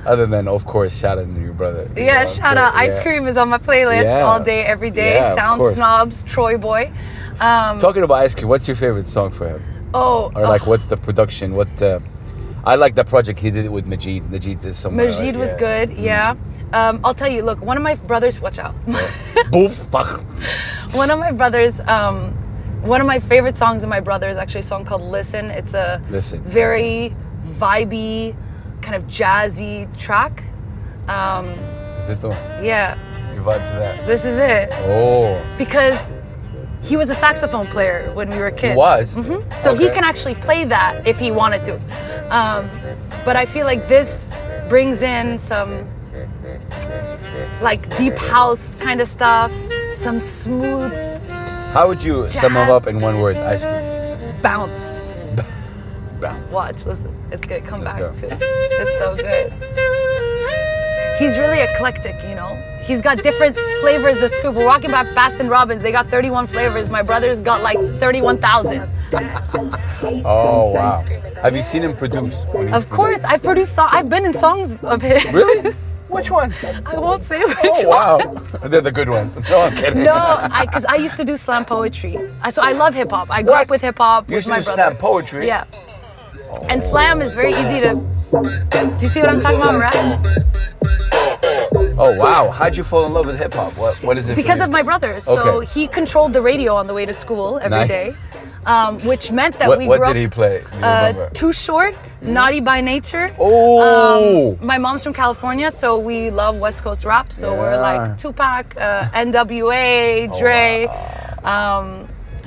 Other than, of course, shout out to your brother. Shout out. Ice Cream is on my playlist all day, every day. Sound Snobs, Troy Boy. Talking about Ice Cube, what's your favorite song for him? Oh, Or like, what's the production? What? I like the project he did it with Majid. Majid is somewhere. Majid was good. Yeah. I'll tell you. Look, one of my brothers. Watch out. Boof. One of my brothers. One of my favorite songs of my brother is actually a song called "Listen." It's a very vibey, kind of jazzy track. Is this the one? Yeah. You vibe to that? This is it. Oh. Because he was a saxophone player when we were kids. He was? So he can actually play that if he wanted to. But I feel like this brings in some like deep house kind of stuff, some smooth. How would you sum him up in one word? Ice Cube. Bounce. Bounce. Watch, listen. It's good. Come Let's back go. too. It's so good. He's really eclectic, you know? He's got different flavors of Scoop. We're walking by Baskin Robbins. They got 31 flavors. My brother's got like 31,000. Oh, wow. Have you seen him produce? Of course. I've produced songs. I've been in songs of his. Really? Which ones? I won't say which Oh, wow. ones. They're the good ones. No, I'm kidding. No, because I used to do slam poetry. So I love hip hop. I grew up with hip hop. You used with to my do brother. slam poetry? Yeah. And slam is very easy to. Do you see what I'm talking about, rap? Oh, wow. How'd you fall in love with hip hop? What is it? Because of my brother. So Okay. he controlled the radio on the way to school every Nice. day, which meant that What we grew did up. he play? Do you remember? Too Short, Naughty by Nature. Oh. My mom's from California, so we love West Coast rap. So we're Yeah. like Tupac, NWA, Dre.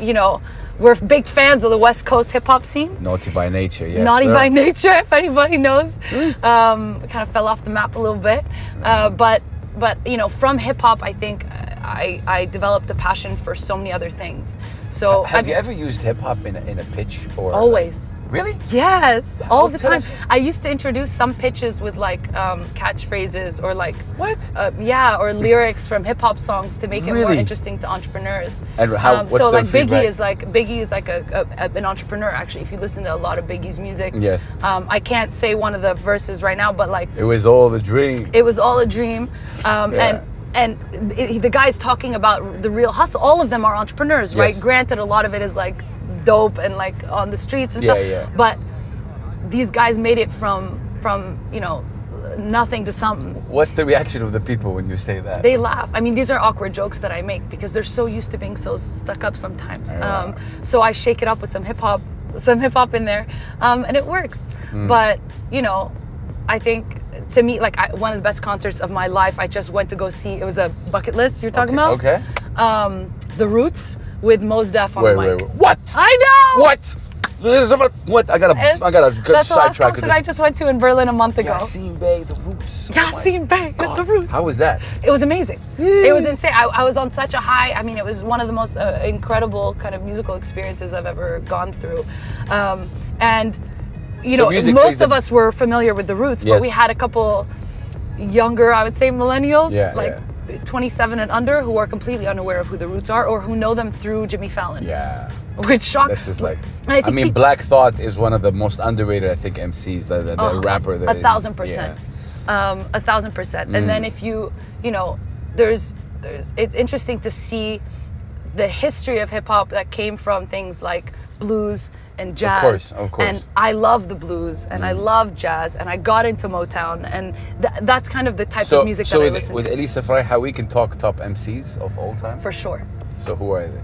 You know, we're big fans of the West Coast hip hop scene. Naughty by Nature, yes. Naughty sir. by Nature, if anybody knows. Kind of fell off the map a little bit. But you know, from hip hop, I think I developed a passion for so many other things. So Have you ever used hip hop in a pitch or? always. Really? Yes, all the tell time. us. I used to introduce some pitches with like catchphrases or like What? or lyrics from hip hop songs to make it more Really? interesting to entrepreneurs. And how? What's so the like feedback? Biggie is like an entrepreneur actually. If you listen to a lot of Biggie's music, Yes. I can't say one of the verses right now, but like It was all the dream. it was all a dream, Yeah. and the guy's talking about the real hustle. All of them are entrepreneurs, right? Yes. Granted, a lot of it is like dope and like on the streets and Yeah, stuff. yeah. But these guys made it from you know nothing to something. What's the reaction of the people when you say that? They laugh. I mean, these are awkward jokes that I make because they're so used to being so stuck up sometimes. So I shake it up with some hip hop in there, and it works. But you know, I think to me, like one of the best concerts of my life, I just went to go see. It was a bucket list you're talking about. Okay. The Roots with Mozart on the mic. Wait. What? I know. What? What? I got a good That's the last sidetrack. concert I just went to in Berlin a month ago. Yassine Bey, The Roots. Yassine Bey with The Roots. How was that? It was amazing. It was insane. I was on such a high. I mean, it was one of the most incredible kind of musical experiences I've ever gone through. And, you know, most of us were familiar with The Roots, but we had a couple younger, I would say, millennials, 27 and under, who are completely unaware of who The Roots are or who know them through Jimmy Fallon. Yeah. Which shocked. This is like, I mean, Black Thought is one of the most underrated, I think, MCs, the rapper. That 1,000%. 1,000%. And then if you know, it's interesting to see the history of hip hop that came from things like blues and jazz. Of course. And I love the blues and I love jazz and I got into Motown and that's kind of the type of music that I listen to. So with Elissa Freiha, we can talk top MCs of all time? For sure. So who are they?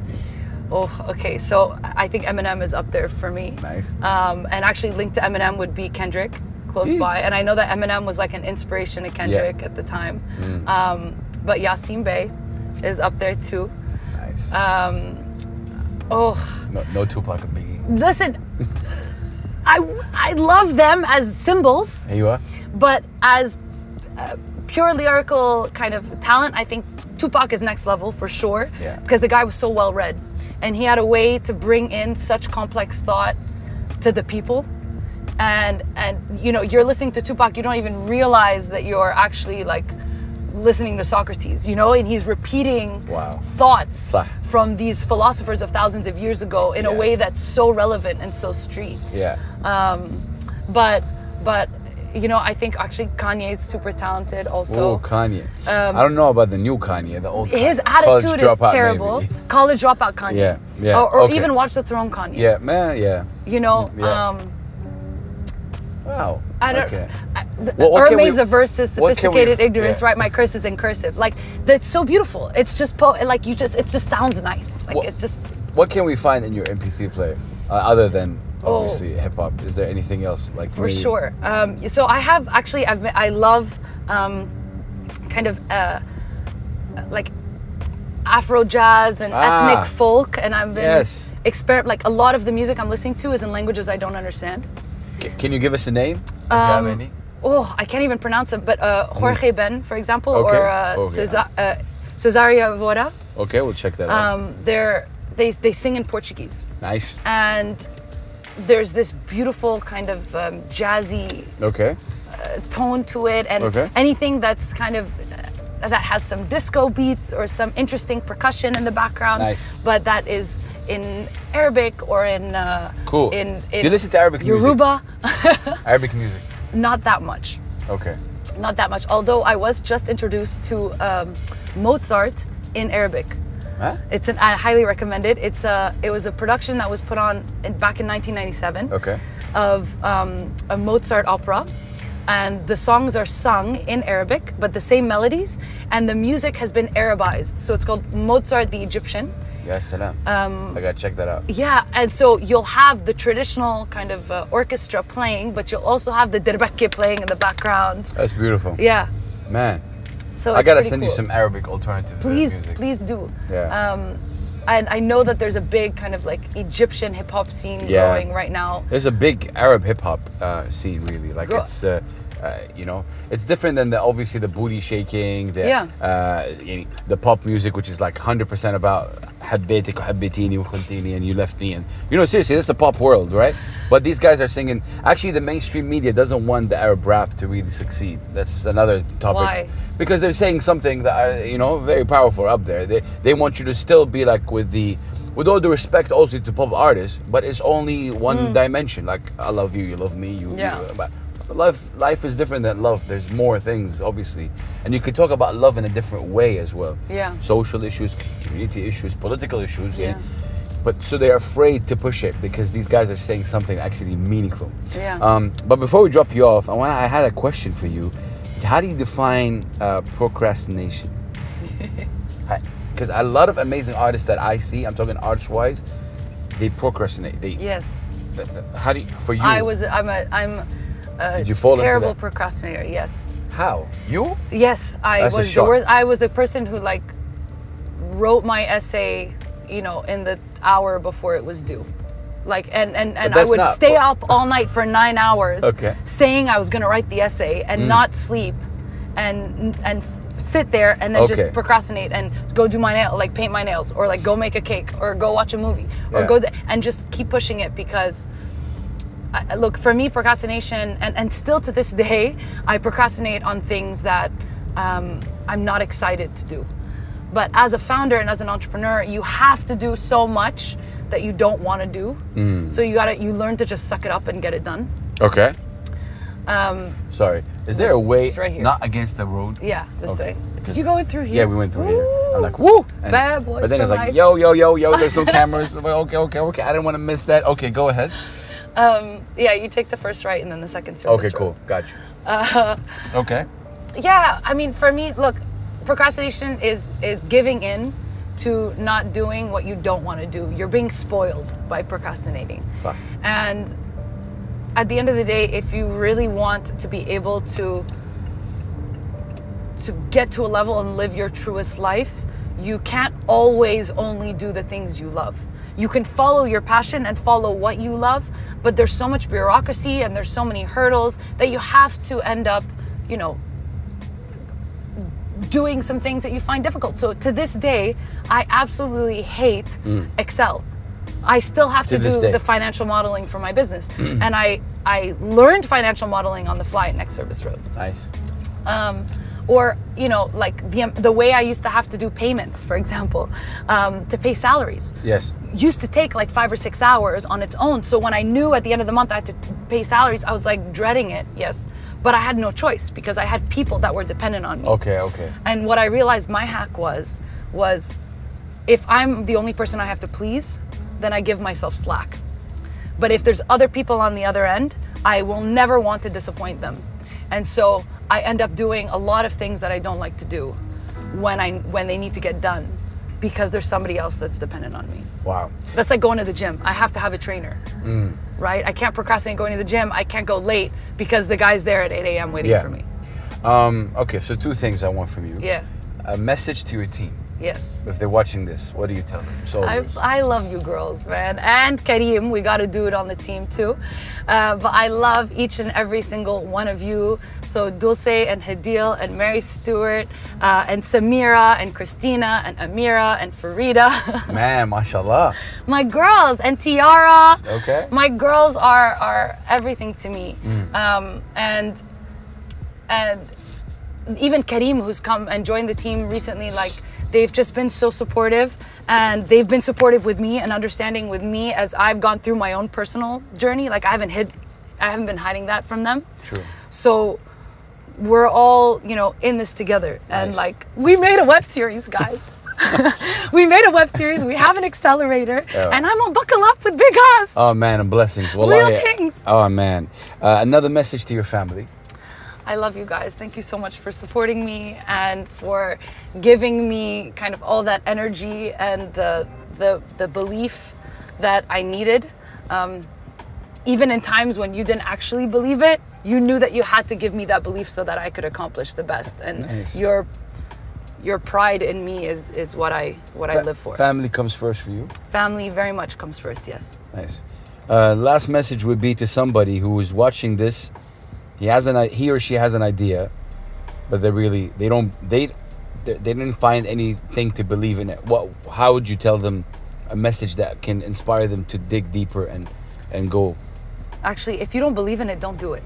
Oh, okay. So I think Eminem is up there for me. Nice. And actually linked to Eminem would be Kendrick, close by. And I know that Eminem was like an inspiration to Kendrick at the time. But Yassine Bey is up there too. Nice. No Tupac and Biggie. Listen, I love them as symbols. Here you are. But as pure lyrical kind of talent, I think Tupac is next level for sure. Yeah. Because the guy was so well read. And he had a way to bring in such complex thought to the people. And you know, you're listening to Tupac, you don't even realize that you're actually like listening to Socrates, you know, and he's repeating thoughts from these philosophers of thousands of years ago in a way that's so relevant and so street. Yeah. But You know, I think actually Kanye is super talented also. Oh, Kanye. I don't know about the new Kanye, the old Kanye. His attitude is terrible. Maybe. College dropout Kanye. Yeah, yeah. Or even Watch the Throne Kanye. Yeah, man, yeah. You know, wow. I don't. Okay. Hermes versus sophisticated ignorance. Yeah. Write my curses in cursive. Like that's so beautiful. It's just like it just sounds nice. Like it's just. What can we find in your MP3 player other than obviously hip hop? Is there anything else like? For sure. So I have actually. I love kind of like Afro jazz and ethnic folk, and I've been like a lot of the music I'm listening to is in languages I don't understand. Can you give us a name? If you have any? Oh, I can't even pronounce them, but Jorge Ben, for example, or Cesaria Vora. Okay, we'll check that out. They sing in Portuguese. Nice. And there's this beautiful kind of jazzy tone to it, and anything that's kind of that has some disco beats or some interesting percussion in the background, but that is in Arabic or in cool. In Do you listen to Arabic Yoruba? Music? Arabic music? Not that much. Okay. Not that much. Although I was just introduced to Mozart in Arabic. Huh? I highly recommend it. It was a production that was put on back in 1997 of a Mozart opera. And the songs are sung in Arabic, but the same melodies, and the music has been Arabized. So it's called Mozart the Egyptian. Yeah, salam. I gotta check that out. Yeah, and so you'll have the traditional kind of orchestra playing, but you'll also have the derbekke playing in the background. That's beautiful. Yeah. Man. So I gotta send you some Arabic alternative music. Please do. Yeah. And I know that there's a big kind of like Egyptian hip hop scene growing right now. There's a big Arab hip hop scene, really. Like it's, you know, it's different than obviously the booty shaking, the pop music, which is like 100% about حبيتك وحبيتيني وخنتيني and you left me, and you know, seriously, this is a pop world, right? But these guys are singing. Actually, the mainstream media doesn't want the Arab rap to really succeed. That's another topic. Why? Because they're saying something that are, you know, very powerful up there. They want you to still be like with all the respect also to pop artists, but it's only one dimension. Like I love you, you love me, you. But life is different than love. There's more things, obviously, and you could talk about love in a different way as well. Yeah. Social issues, community issues, political issues. Yeah. But so they're afraid to push it because these guys are saying something actually meaningful. Yeah. But before we drop you off, I had a question for you. How do you define procrastination? Because a lot of amazing artists that I see, I'm talking arts-wise, they procrastinate. Yes. How do you, for you? I'm Did you fall terrible into that? procrastinator. Yes. How? You? Yes, I That's was the worst. I was the person who like wrote my essay, you know, in the hour before it was due. Like and I would stay up all night for 9 hours saying I was gonna write the essay and not sleep and sit there and then just procrastinate and go do my nail, like paint my nails, or like go make a cake, or go watch a movie, or go and just keep pushing it because look, for me, procrastination, and still to this day, I procrastinate on things that I'm not excited to do. But as a founder and as an entrepreneur, you have to do so much that you don't want to do. So you learn to just suck it up and get it done. Okay. Sorry. Is there a way, right not against the road? Yeah, this way. Did you go in through here? Yeah, we went through here. I'm like, woo! And, bad boys. But then it's like, life. yo, there's no cameras. I'm like, okay. I didn't want to miss that. Okay, go ahead. Yeah, you take the first right and then the second service road. Cool. Got you. Okay. Yeah, I mean, for me, look, procrastination is giving in to not doing what you don't want to do. You're being spoiled by procrastinating. Sorry. And at the end of the day, if you really want to be able to get to a level and live your truest life, you can't always only do the things you love. You can follow your passion and follow what you love, but there's so much bureaucracy and there's so many hurdles that you have to end up, you know, doing some things that you find difficult. So to this day, I absolutely hate Excel. I still have to do the financial modeling for my business. And I learned financial modeling on the fly at Next Service Road. Nice. Or, you know, like the way I used to have to do payments, for example, to pay salaries. Yes. Used to take like 5 or 6 hours on its own. So when I knew at the end of the month I had to pay salaries, I was like dreading it, yes. but I had no choice because I had people that were dependent on me. Okay, okay. And what I realized my hack was if I'm the only person I have to please, then I give myself slack. But if there's other people on the other end, I will never want to disappoint them. And so I end up doing a lot of things that I don't like to do when they need to get done because there's somebody else that's dependent on me. Wow. That's like going to the gym. I have to have a trainer, right? I can't procrastinate going to the gym. I can't go late because the guy's there at 8 a.m. waiting for me. Okay, so 2 things I want from you. Yeah. A message to your team. Yes. If they're watching this, what do you tell them? So I love you girls, man. And Karim, we got to do it on the team too. But I love each and every single one of you. So Dulce and Hadil and Mary Stewart and Samira and Christina and Amira and Farida. Man, mashallah. My girls and Tiara. Okay. My girls are everything to me. And even Karim, who's come and joined the team recently, like, they've just been so supportive, and they've been supportive with me and understanding with me as I've gone through my own personal journey. Like, I haven't been hiding that from them. True. So we're all, in this together. And like, we made a web series, guys. We made a web series. We have an accelerator, and I'm on Buckle Up with Big Us. Oh man, and blessings. Real kings. Oh man. Another message to your family. I love you guys. Thank you so much for supporting me and for giving me kind of all that energy and the belief that I needed. Even in times when you didn't actually believe it, you knew that you had to give me that belief so that I could accomplish the best. And nice. Your pride in me is what I live for. Family comes first for you? Family very much comes first, yes. Nice. Last message would be to somebody who is watching this. He or she has an idea, but they didn't find anything to believe in it. How would you tell them a message that can inspire them to dig deeper and go? Actually, if you don't believe in it, don't do it.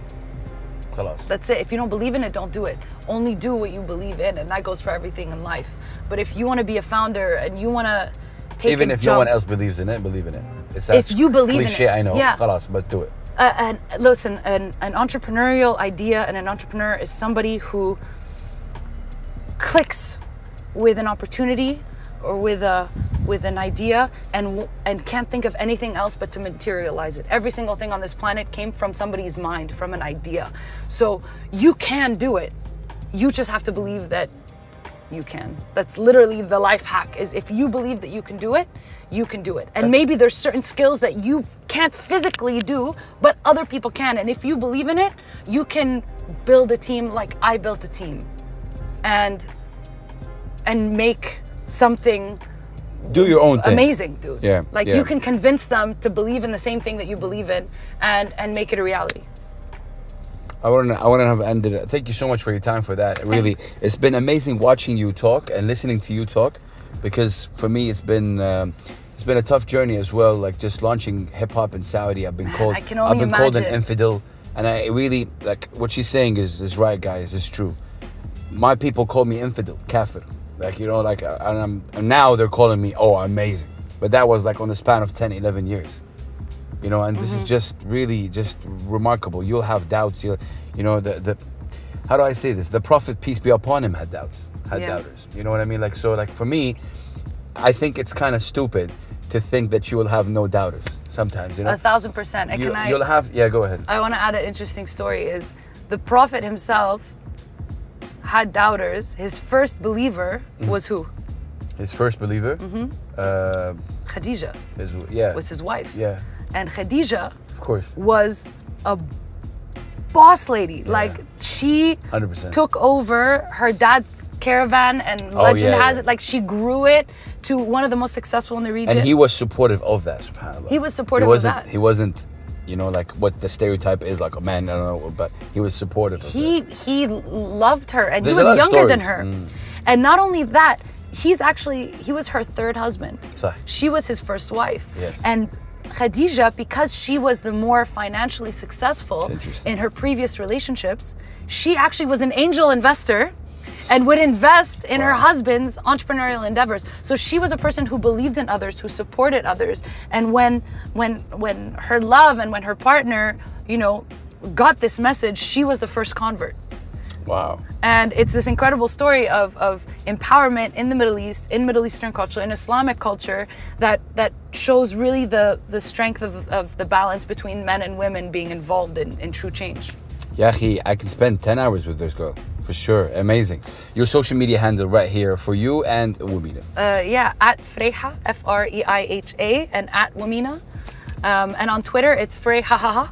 Khalas. That's it. If you don't believe in it, don't do it. Only do what you believe in, and that goes for everything in life. But if you want to be a founder and you want to take even a if jump, no one else believes in it, believe in it. If you believe cliche, in it, I know. yeah. Khalas, but do it. And listen, an entrepreneurial idea and an entrepreneur is somebody who clicks with an opportunity or with an idea and can't think of anything else but to materialize it. Every single thing on this planet came from somebody's mind, from an idea. So you can do it. You just have to believe that you can. That's literally the life hack, is if you believe that you can do it, you can do it. And maybe there's certain skills that you can't physically do, but other people can. And if you believe in it, you can build a team like I built a team and make something do your own thing. Amazing, dude. Yeah. Like you can convince them to believe in the same thing that you believe in and make it a reality. I wouldn't have ended it. Thank you so much for your time for that. Really, it's been amazing watching you talk and listening to you talk, because for me it's been a tough journey as well. Like just launching hip hop in Saudi, I've been called an infidel, and I really like what she's saying is right, guys. It's true. My people call me infidel, kafir. Like and now they're calling me amazing. But that was like on the span of 10, 11 years. And this is just really just remarkable. You'll have doubts. The how do I say this? The Prophet, peace be upon him, had doubts, doubters. You know what I mean? Like, so like for me, I think it's kind of stupid to think that you will have no doubters sometimes, 1,000%. You'll have, go ahead. I want to add an interesting story is the Prophet himself had doubters. His first believer was who? His first believer? Khadija. Was his wife. Yeah. And Khadija, of course, was a boss lady. Yeah. Like she 100%. Took over her dad's caravan, and legend has it, like she grew it to one of the most successful in the region. And he was supportive of that, subhanAllah. He was supportive of that. He wasn't, like what the stereotype is, like a man, I don't know, but he was supportive of that. He loved her, and he was younger than her. And not only that, he was her third husband. Sorry. She was his first wife. Yes. And Khadija, because she was the more financially successful in her previous relationships, she actually was an angel investor and would invest in her husband's entrepreneurial endeavors. So she was a person who believed in others, who supported others. And when her love and when her partner, got this message, she was the first convert. Wow. And it's this incredible story of empowerment in the Middle East, in Middle Eastern culture, in Islamic culture, that shows really the strength of the balance between men and women being involved in true change. Yahi, I can spend 10 hours with this girl, for sure. Amazing. Your social media handle right here for you and Womena. Yeah, at Freiha, Freiha, and at Womena. And on Twitter, it's Freiha,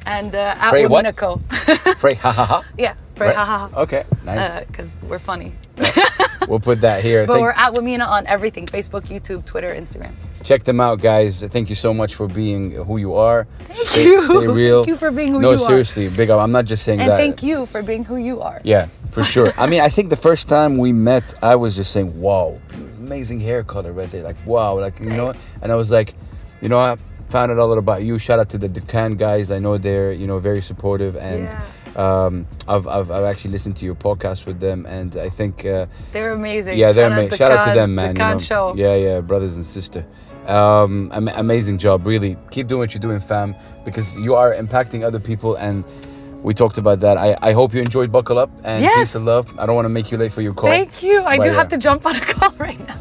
and at Womena Co. Freiha. Yeah, Freiha. Right. Okay, nice. Because we're funny. We'll put that here. But we're at Womena on everything: Facebook, YouTube, Twitter, Instagram. Check them out, guys. Thank you so much for being who you are. Thank you. Stay real. Thank you for being who you are. No, seriously, big up. I'm not just saying and that. And thank you for being who you are. Yeah, for sure. I mean, I think the first time we met, I was just saying, wow, amazing hair color right there. Like, wow, like, you know, and I was like, you know, I found out a lot about you. Shout out to the Dukan guys. I know they're, you know, very supportive, and I've actually listened to your podcast with them, and I think they're amazing. Yeah, they're amazing. Shout out to them, man. Dukan show. Yeah, brothers and sisters. Amazing job, really. Keep doing what you're doing, fam, because you are impacting other people, and we talked about that. I hope you enjoyed Buckle Up, and peace and love. I don't want to make you late for your call. Thank you. I do have to jump on a call right now.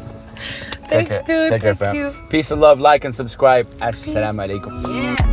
Thanks, dude. Take care, fam. Peace and love. Like and subscribe. Assalamu alaikum. Yeah.